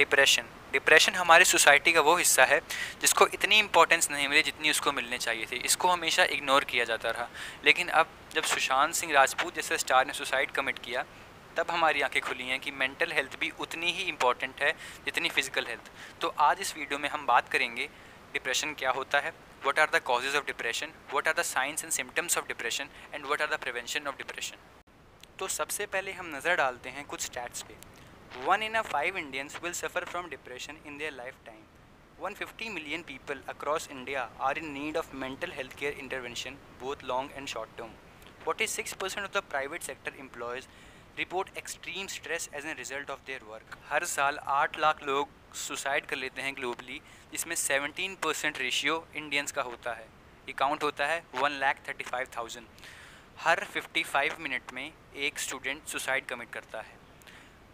Depression हमारी society का वो हिस्सा है जिसको इतनी इंपॉर्टेंस नहीं मिली जितनी उसको मिलनी चाहिए थी। इसको हमेशा इग्नोर किया जाता रहा। लेकिन अब जब सुशांत सिंह राजपूत जैसे स्टार ने सुसाइड कमिट किया, तब हमारी आंखें खुली हैं कि मेंटल हेल्थ भी उतनी ही इम्पॉर्टेंट है जितनी फिजिकल हेल्थ। तो आज इस वीडियो में हम बात करेंगे डिप्रेशन क्या होता है, what are the causes of depression, what are the signs and symptoms of depression and what are the prevention of depression. तो सबसे पहले हम नज़र डालते हैं कुछ स्टैट्स पे। 1 in 5 Indians will suffer from depression in their lifetime. 150 million people across India are in need of mental health care intervention, both long and short term. 46% of the private sector employees report extreme stress as a result of their work. हर साल 8 लाख लोग suicide कर लेते हैं globally, जिसमें 17% ratio Indians का होता है। ये काउंट होता है 1,35,000। हर 55 मिनट में एक स्टूडेंट सुसाइड कमिट करता है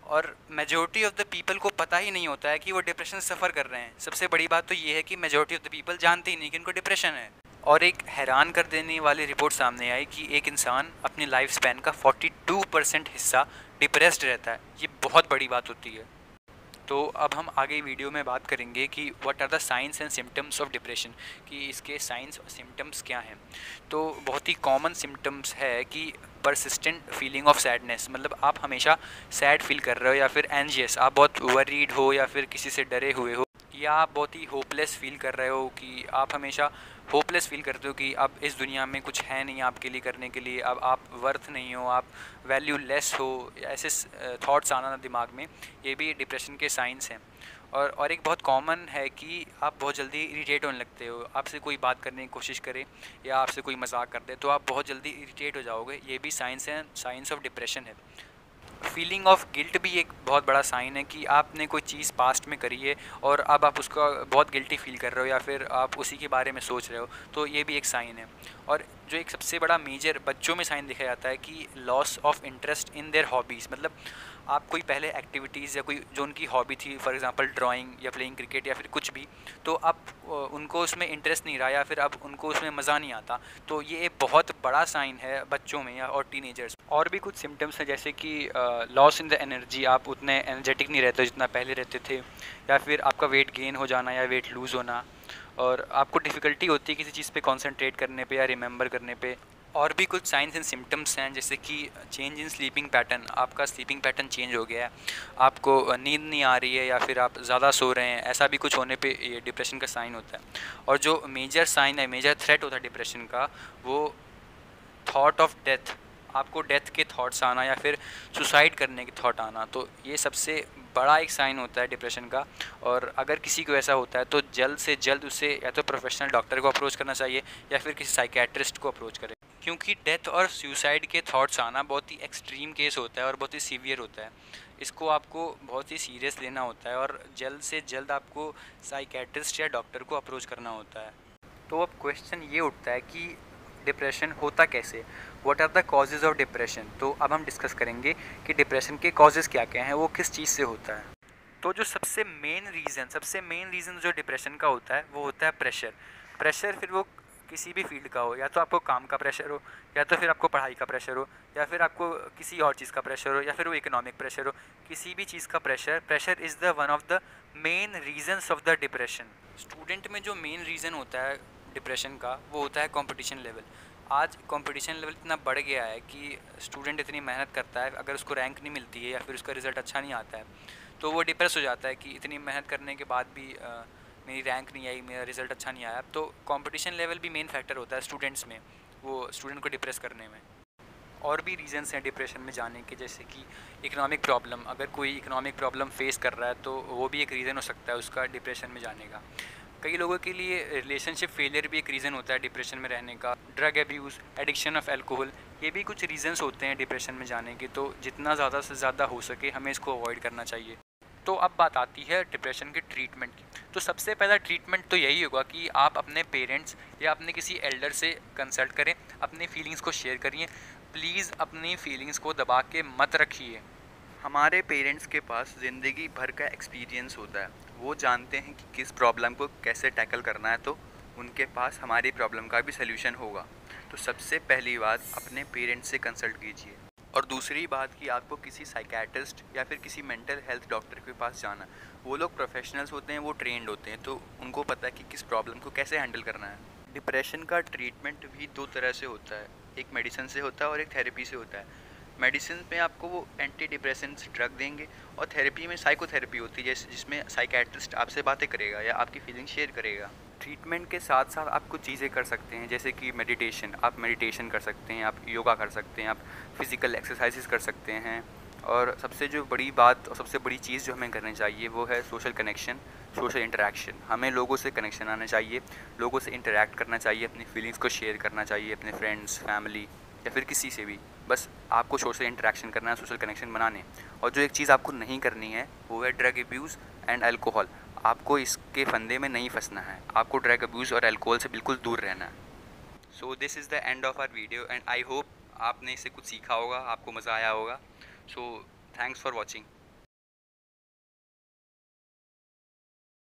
और मेजॉरिटी ऑफ द पीपल को पता ही नहीं होता है कि वो डिप्रेशन सफ़र कर रहे हैं। सबसे बड़ी बात तो ये है कि मेजॉरिटी ऑफ द पीपल जानते ही नहीं कि उनको डिप्रेशन है। और एक हैरान कर देने वाली रिपोर्ट सामने आई कि एक इंसान अपनी लाइफ स्पैन का 42% हिस्सा डिप्रेस्ड रहता है। ये बहुत बड़ी बात होती है। तो अब हम आगे वीडियो में बात करेंगे कि what are the signs and symptoms of depression, कि इसके साइंस और सिम्टम्स क्या हैं। तो बहुत ही कॉमन सिम्टम्स है कि परसिस्टेंट फीलिंग ऑफ सैडनेस, मतलब आप हमेशा सैड फील कर रहे हो, या फिर एंजियस, आप बहुत वरीड हो या फिर किसी से डरे हुए हो, या आप बहुत ही होपलेस फील कर रहे हो कि आप हमेशा होपलेस फील करते हो कि अब इस दुनिया में कुछ है नहीं आपके लिए करने के लिए, अब आप वर्थ नहीं हो, आप वैल्यू लेस हो, ऐसे थॉट्स आना दिमाग में, ये भी डिप्रेशन के साइंस हैं। और एक बहुत कॉमन है कि आप बहुत जल्दी इरिटेट होने लगते हो। आपसे कोई बात करने की कोशिश करे या आपसे कोई मजाक कर दे तो आप बहुत जल्दी इरिटेट हो जाओगे। ये भी साइंस है, साइंस ऑफ डिप्रेशन है। फीलिंग ऑफ गिल्ट भी एक बहुत बड़ा साइन है कि आपने कोई चीज़ पास्ट में करी है और अब आप उसका बहुत गिल्टी फील कर रहे हो या फिर आप उसी के बारे में सोच रहे हो, तो ये भी एक साइन है। और जो एक सबसे बड़ा मेजर बच्चों में साइन देखा जाता है कि loss of interest in their hobbies, मतलब आप कोई पहले एक्टिविटीज़ या कोई जो उनकी हॉबी थी, फॉर एग्जांपल ड्राइंग या प्लेइंग क्रिकेट या फिर कुछ भी, तो अब उनको उसमें इंटरेस्ट नहीं रहा या फिर अब उनको उसमें मज़ा नहीं आता। तो ये एक बहुत बड़ा साइन है बच्चों में या और टीनेजर्स। और भी कुछ सिम्टम्स हैं जैसे कि लॉस इन द एनर्जी, आप उतने एनर्जेटिक नहीं रहते जितना पहले रहते थे, या फिर आपका वेट गेन हो जाना या वेट लूज़ होना, और आपको डिफ़िकल्टी होती है किसी चीज़ पे कंसंट्रेट करने पे या रिमेंबर करने पे। और भी कुछ साइंस एंड सिम्टम्स हैं जैसे कि चेंज इन स्लीपिंग पैटर्न, आपका स्लीपिंग पैटर्न चेंज हो गया है, आपको नींद नहीं आ रही है या फिर आप ज़्यादा सो रहे हैं, ऐसा भी कुछ होने पे ये डिप्रेशन का साइन होता है। और जो मेजर साइन है, मेजर थ्रेट होता है डिप्रेशन का, वो थॉट ऑफ डेथ, आपको डेथ के थॉट्स आना या फिर सुसाइड करने के थॉट आना, तो ये सबसे बड़ा एक साइन होता है डिप्रेशन का। और अगर किसी को ऐसा होता है तो जल्द से जल्द उसे या तो प्रोफेशनल डॉक्टर को अप्रोच करना चाहिए या फिर किसी साइकेट्रिस्ट को अप्रोच करें, क्योंकि डेथ और सुसाइड के थॉट्स आना बहुत ही एक्सट्रीम केस होता है और बहुत ही सीवियर होता है। इसको आपको बहुत ही सीरियस लेना होता है और जल्द से जल्द आपको साइकेट्रिस्ट या डॉक्टर को अप्रोच करना होता है। तो अब क्वेश्चन ये उठता है कि डिप्रेशन होता कैसे, what are the causes of depression. तो अब हम डिस्कस करेंगे कि डिप्रेशन के कॉजेज़ क्या क्या हैं, वो किस चीज़ से होता है। तो जो सबसे मेन रीज़न जो डिप्रेशन का होता है वो होता है प्रेशर फिर वो किसी भी फील्ड का हो, या तो आपको काम का प्रेशर हो, या तो फिर आपको पढ़ाई का प्रेशर हो, या फिर आपको किसी और चीज़ का प्रेशर हो, या फिर वो इकोनॉमिक प्रेशर हो, किसी भी चीज़ का pressure is the one of the main reasons of the depression. Student में जो मेन रीज़न होता है डिप्रेशन का वो होता है कंपटीशन लेवल। आज कंपटीशन लेवल इतना बढ़ गया है कि स्टूडेंट इतनी मेहनत करता है, अगर उसको रैंक नहीं मिलती है या फिर उसका रिज़ल्ट अच्छा नहीं आता है तो वो डिप्रेस हो जाता है कि इतनी मेहनत करने के बाद भी मेरी रैंक नहीं आई, मेरा रिज़ल्ट अच्छा नहीं आया। तो कंपटीशन लेवल भी मेन फैक्टर होता है स्टूडेंट्स में, वो स्टूडेंट को डिप्रेस करने में। और भी रीजंस हैं डिप्रेशन में जाने के, जैसे कि इकोनॉमिक प्रॉब्लम, अगर कोई इकोनॉमिक प्रॉब्लम फेस कर रहा है तो वो भी एक रीज़न हो सकता है उसका डिप्रेशन में जाने का। कई लोगों के लिए रिलेशनशिप फेलियर भी एक रीज़न होता है डिप्रेशन में रहने का। Drug abuse, addiction of alcohol, ये भी कुछ रीजंस होते हैं डिप्रेशन में जाने के। तो जितना ज़्यादा से ज़्यादा हो सके हमें इसको अवॉइड करना चाहिए। तो अब बात आती है डिप्रेशन के ट्रीटमेंट की। तो सबसे पहला ट्रीटमेंट तो यही होगा कि आप अपने पेरेंट्स या अपने किसी एल्डर से कंसल्ट करें, अपनी फीलिंग्स को शेयर करिए। प्लीज़ अपनी फीलिंग्स को दबा के मत रखिए। हमारे पेरेंट्स के पास ज़िंदगी भर का एक्सपीरियंस होता है, वो जानते हैं कि किस प्रॉब्लम को कैसे टैकल करना है, तो उनके पास हमारी प्रॉब्लम का भी सलूशन होगा। तो सबसे पहली बात, अपने पेरेंट्स से कंसल्ट कीजिए। और दूसरी बात कि आपको किसी साइकेट्रिस्ट या फिर किसी मेंटल हेल्थ डॉक्टर के पास जाना, वो लोग प्रोफेशनल्स होते हैं, वो ट्रेंड होते हैं, तो उनको पता है कि किस प्रॉब्लम को कैसे हैंडल करना है। डिप्रेशन का ट्रीटमेंट भी दो तरह से होता है, एक मेडिसिन से होता है और एक थेरेपी से होता है। मेडिसिन में आपको वो एंटी डिप्रेसेंट्स ड्रग देंगे, और थेरेपी में साइकोथेरेपी होती है जिसमें साइकेट्रिस्ट आपसे बातें करेगा या आपकी फीलिंग शेयर करेगा। ट्रीटमेंट के साथ साथ आप कुछ चीज़ें कर सकते हैं, जैसे कि मेडिटेशन, आप मेडिटेशन कर सकते हैं, आप योगा कर सकते हैं, आप फिज़िकल एक्सरसाइजेस कर सकते हैं। और सबसे जो बड़ी बात और सबसे बड़ी चीज़ जो हमें करनी चाहिए वो है सोशल कनेक्शन, सोशल इंटरेक्शन। हमें लोगों से कनेक्शन आना चाहिए, लोगों से इंटरेक्ट करना चाहिए, अपनी फीलिंग्स को शेयर करना चाहिए अपने फ्रेंड्स, फैमिली या फिर किसी से भी। बस आपको सोशल इंटरेक्शन करना है, सोशल कनेक्शन बनाने। और जो एक चीज़ आपको नहीं करनी है वो है ड्रग अब्यूज़ एंड अल्कोहल। आपको इसके फंदे में नहीं फंसना है, आपको ड्रग अब्यूज़ और अल्कोहल से बिल्कुल दूर रहना है। So this is the end of our video and I hope आपने इससे कुछ सीखा होगा, आपको मज़ा आया होगा। So thanks for watching.